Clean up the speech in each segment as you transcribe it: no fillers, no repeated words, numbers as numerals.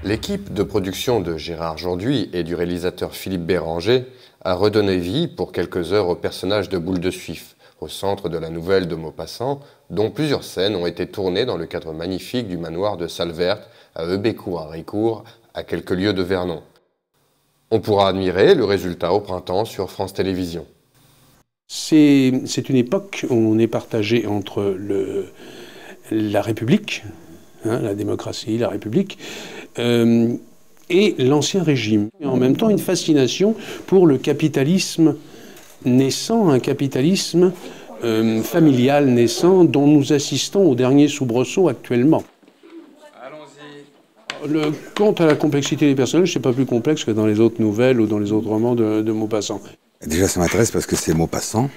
L'équipe de production de Gérard Jorduy et du réalisateur Philippe Béranger a redonné vie pour quelques heures au personnage de Boule de Suif, au centre de la nouvelle de Maupassant, dont plusieurs scènes ont été tournées dans le cadre magnifique du manoir de Salverte, à Eubécourt-à-Ricourt, à quelques lieues de Vernon. On pourra admirer le résultat au printemps sur France Télévisions. C'est une époque où on est partagé entre la République, la démocratie, la République, et l'Ancien Régime. Et en même temps, une fascination pour le capitalisme naissant, un capitalisme familial naissant dont nous assistons au dernier soubresaut actuellement. Quant à la complexité des personnages, c'est pas plus complexe que dans les autres nouvelles ou dans les autres romans de Maupassant. Déjà, ça m'intéresse parce que c'est Maupassant,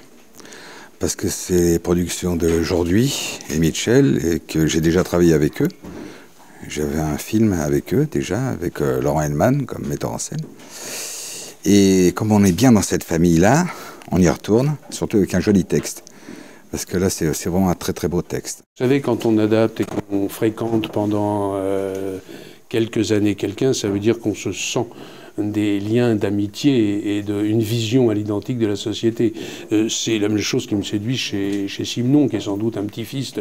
parce que c'est les productions de Jorduy et Mitchell, et que j'ai déjà travaillé avec eux. J'avais un film avec eux déjà, avec Laurent Hellman comme metteur en scène. Et comme on est bien dans cette famille-là, on y retourne, surtout avec un joli texte. Parce que là, c'est vraiment un très très beau texte. Vous savez, quand on adapte et qu'on fréquente pendant quelques années quelqu'un, ça veut dire qu'on se sent des liens d'amitié et une vision à l'identique de la société. C'est la même chose qui me séduit chez Simenon, qui est sans doute un petit-fils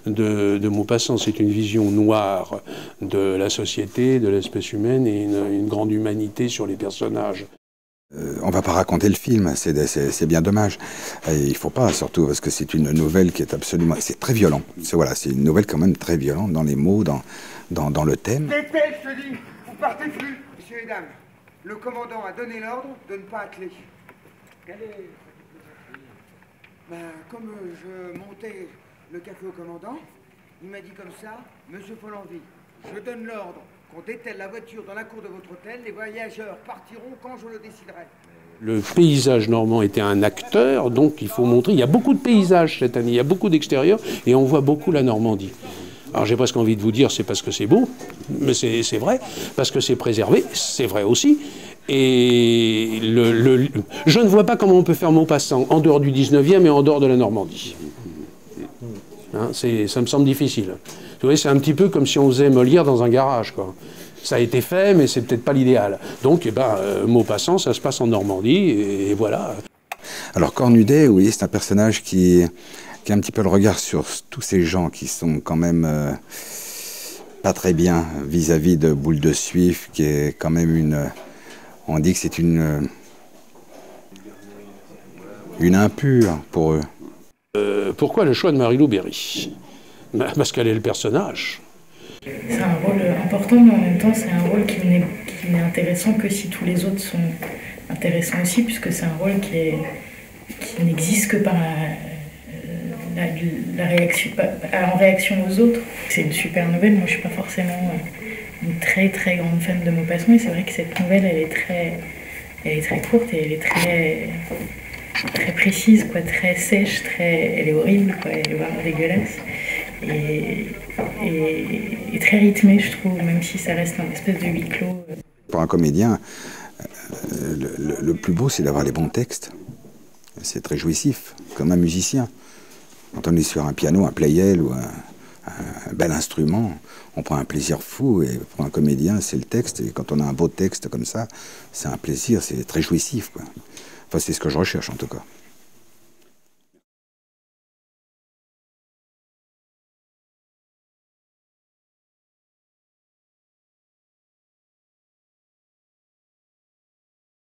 de Maupassant. C'est une vision noire de la société, de l'espèce humaine et une grande humanité sur les personnages. On va pas raconter le film, c'est bien dommage. Et il faut pas, surtout parce que c'est une nouvelle qui est absolument... C'est très violent. C'est une nouvelle quand même très violente dans les mots, dans le thème. Dépêche, je te dis, vous partez plus. Messieurs et dames, le commandant a donné l'ordre de ne pas atteler. Comme je montais le café au commandant, il m'a dit comme ça, Monsieur Follenvie, je donne l'ordre qu'on dételle la voiture dans la cour de votre hôtel, les voyageurs partiront quand je le déciderai. Le paysage normand était un acteur, donc il faut montrer, il y a beaucoup de paysages cette année, il y a beaucoup d'extérieurs, et on voit beaucoup la Normandie. Alors j'ai presque envie de vous dire, c'est parce que c'est beau, mais c'est vrai, parce que c'est préservé, c'est vrai aussi. Et je ne vois pas comment on peut faire Maupassant en dehors du 19e et en dehors de la Normandie. Hein, ça me semble difficile. Vous voyez, c'est un petit peu comme si on faisait Molière dans un garage, quoi. Ça a été fait, mais c'est peut-être pas l'idéal. Donc, Maupassant, ça se passe en Normandie, et voilà. Alors Cornudet, oui, c'est un personnage qui a un petit peu le regard sur tous ces gens qui sont quand même pas très bien vis-à-vis de Boule de Suif, qui est quand même on dit que c'est une impure pour eux. Pourquoi le choix de Marie-Lou Berry? Parce qu'elle est le personnage. C'est un rôle important, mais en même temps, c'est un rôle qui n'est intéressant que si tous les autres sont intéressants aussi, puisque c'est un rôle qui n'existe que par la réaction, en réaction aux autres. C'est une super nouvelle. Moi, je ne suis pas forcément une très très grande fan de Maupassant, et c'est vrai que cette nouvelle, elle est très courte et elle est très précise, quoi, très sèche, elle est horrible, quoi, elle est vraiment dégueulasse. Et très rythmée, je trouve, même si ça reste un espèce de huis clos. Pour un comédien, le plus beau, c'est d'avoir les bons textes. C'est très jouissif, comme un musicien. Quand on est sur un piano, un playel ou un bel instrument, on prend un plaisir fou. Et pour un comédien, c'est le texte. Et quand on a un beau texte comme ça, c'est un plaisir, c'est très jouissif, quoi. Enfin, c'est ce que je recherche, en tout cas.